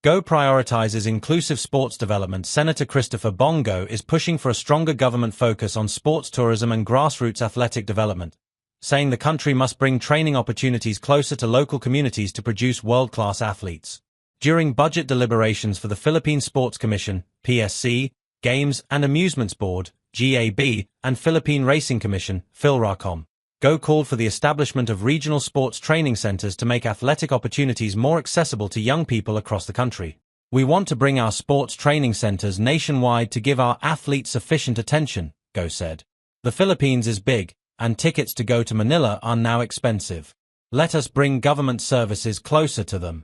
Go prioritizes inclusive sports development. Senator Christopher Bongo is pushing for a stronger government focus on sports tourism and grassroots athletic development, saying the country must bring training opportunities closer to local communities to produce world-class athletes. During budget deliberations for the Philippine Sports Commission, PSC, Games and Amusements Board, GAB, and Philippine Racing Commission, PhilRACOM, Go called for the establishment of regional sports training centers to make athletic opportunities more accessible to young people across the country. We want to bring our sports training centers nationwide to give our athletes sufficient attention, Go said. The Philippines is big, and tickets to go to Manila are now expensive. Let us bring government services closer to them.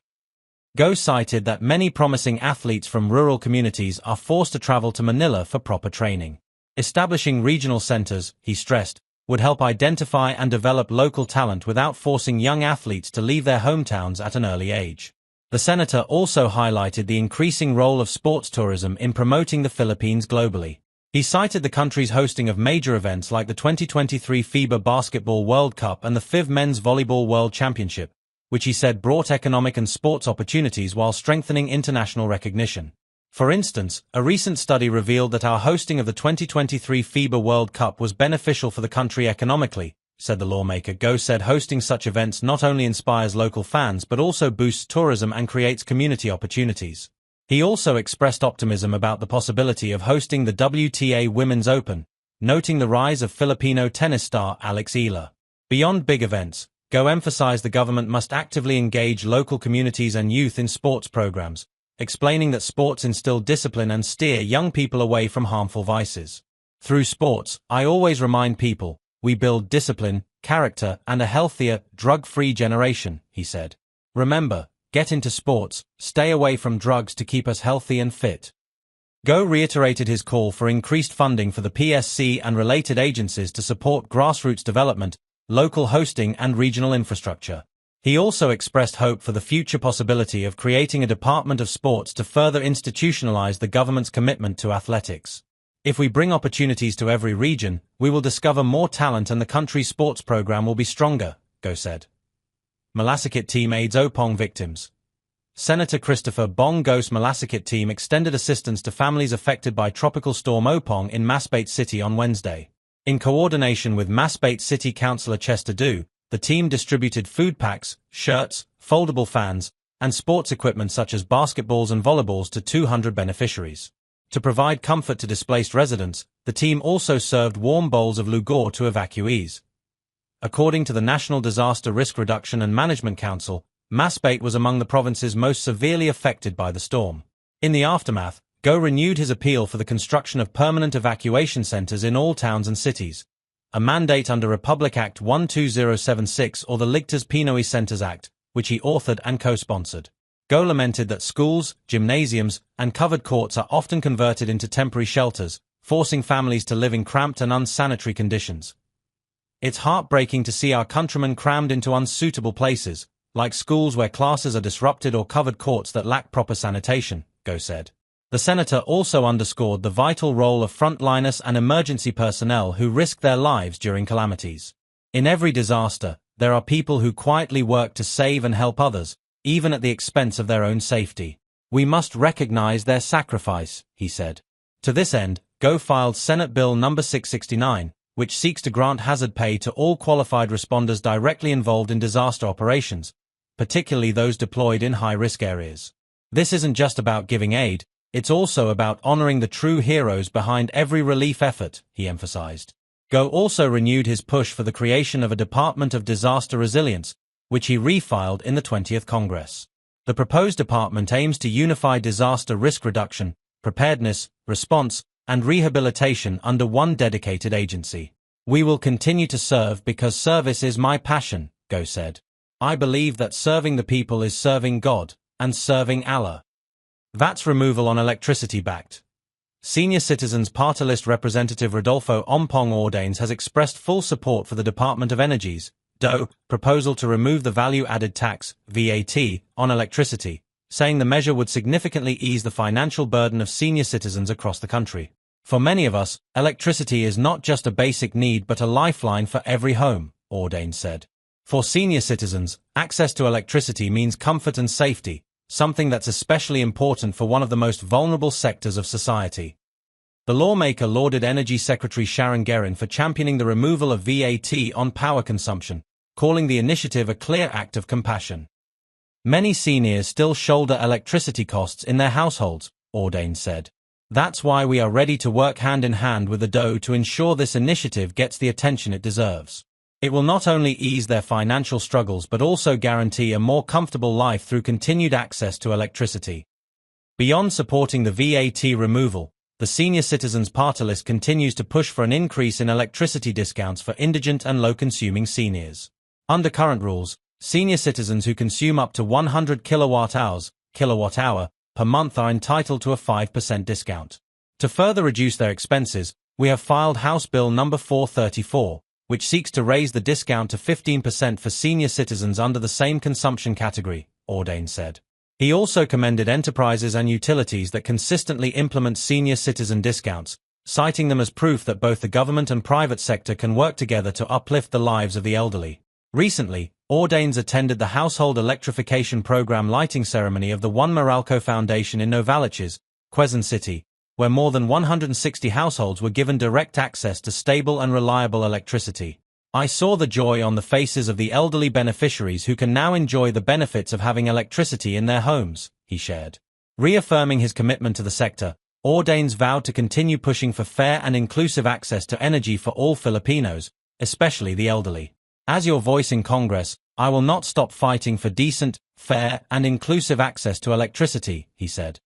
Go cited that many promising athletes from rural communities are forced to travel to Manila for proper training. Establishing regional centers, he stressed, would help identify and develop local talent without forcing young athletes to leave their hometowns at an early age. The senator also highlighted the increasing role of sports tourism in promoting the Philippines globally. He cited the country's hosting of major events like the 2023 FIBA Basketball World Cup and the FIV Men's Volleyball World Championship, which he said brought economic and sports opportunities while strengthening international recognition. For instance, a recent study revealed that our hosting of the 2023 FIBA World Cup was beneficial for the country economically, said the lawmaker. Go said hosting such events not only inspires local fans but also boosts tourism and creates community opportunities. He also expressed optimism about the possibility of hosting the WTA Women's Open, noting the rise of Filipino tennis star Alex Ila. Beyond big events, Go emphasized the government must actively engage local communities and youth in sports programs, explaining that sports instill discipline and steer young people away from harmful vices. Through sports, I always remind people, we build discipline, character, and a healthier, drug-free generation, he said. Remember, get into sports, stay away from drugs to keep us healthy and fit. Go reiterated his call for increased funding for the PSC and related agencies to support grassroots development, local hosting and regional infrastructure. He also expressed hope for the future possibility of creating a Department of Sports to further institutionalize the government's commitment to athletics. If we bring opportunities to every region, we will discover more talent and the country's sports program will be stronger, Go said. Malasakit team aids Opong victims. Senator Christopher Bongo's Malasakit team extended assistance to families affected by Tropical Storm Opong in Masbate City on Wednesday. In coordination with Masbate City Councillor Chester Du, the team distributed food packs, shirts, foldable fans, and sports equipment such as basketballs and volleyballs to 200 beneficiaries. To provide comfort to displaced residents, the team also served warm bowls of lugor to evacuees. According to the National Disaster Risk Reduction and Management Council, Masbate was among the provinces most severely affected by the storm. In the aftermath, Go renewed his appeal for the construction of permanent evacuation centers in all towns and cities, a mandate under Republic Act 12076 or the Ligtas Pinoy Centers Act, which he authored and co-sponsored. Go lamented that schools, gymnasiums, and covered courts are often converted into temporary shelters, forcing families to live in cramped and unsanitary conditions. It's heartbreaking to see our countrymen crammed into unsuitable places, like schools where classes are disrupted or covered courts that lack proper sanitation, Go said. The senator also underscored the vital role of frontliners and emergency personnel who risk their lives during calamities. In every disaster, there are people who quietly work to save and help others, even at the expense of their own safety. We must recognize their sacrifice, he said. To this end, Go filed Senate Bill No. 669, which seeks to grant hazard pay to all qualified responders directly involved in disaster operations, particularly those deployed in high-risk areas. This isn't just about giving aid, it's also about honoring the true heroes behind every relief effort, he emphasized. Go also renewed his push for the creation of a Department of Disaster Resilience, which he refiled in the 20th Congress. The proposed department aims to unify disaster risk reduction, preparedness, response, and rehabilitation under one dedicated agency. We will continue to serve because service is my passion, Go said. I believe that serving the people is serving God, and serving Allah. VAT's removal on electricity backed. Senior Citizens Party List Representative Rodolfo Ompong Ordains has expressed full support for the Department of Energy's DOE proposal to remove the value-added tax, VAT, on electricity, saying the measure would significantly ease the financial burden of senior citizens across the country. For many of us, electricity is not just a basic need but a lifeline for every home, Ordains said. For senior citizens, access to electricity means comfort and safety, something that's especially important for one of the most vulnerable sectors of society. The lawmaker lauded Energy Secretary Sharon Guerin for championing the removal of VAT on power consumption, calling the initiative a clear act of compassion. Many seniors still shoulder electricity costs in their households, Ordain said. That's why we are ready to work hand in hand with the DOE to ensure this initiative gets the attention it deserves. It will not only ease their financial struggles but also guarantee a more comfortable life through continued access to electricity. Beyond supporting the VAT removal, the Senior Citizens Party List continues to push for an increase in electricity discounts for indigent and low-consuming seniors. Under current rules, senior citizens who consume up to 100 kilowatt-hour per month are entitled to a 5% discount. To further reduce their expenses, we have filed House Bill No. 434, which seeks to raise the discount to 15% for senior citizens under the same consumption category, Ordain said. He also commended enterprises and utilities that consistently implement senior citizen discounts, citing them as proof that both the government and private sector can work together to uplift the lives of the elderly. Recently, Ordains attended the Household Electrification Program lighting ceremony of the One Meralco Foundation in Novaliches, Quezon City, where more than 160 households were given direct access to stable and reliable electricity. I saw the joy on the faces of the elderly beneficiaries who can now enjoy the benefits of having electricity in their homes, he shared. Reaffirming his commitment to the sector, Ordains vowed to continue pushing for fair and inclusive access to energy for all Filipinos, especially the elderly. As your voice in Congress, I will not stop fighting for decent, fair, and inclusive access to electricity, he said.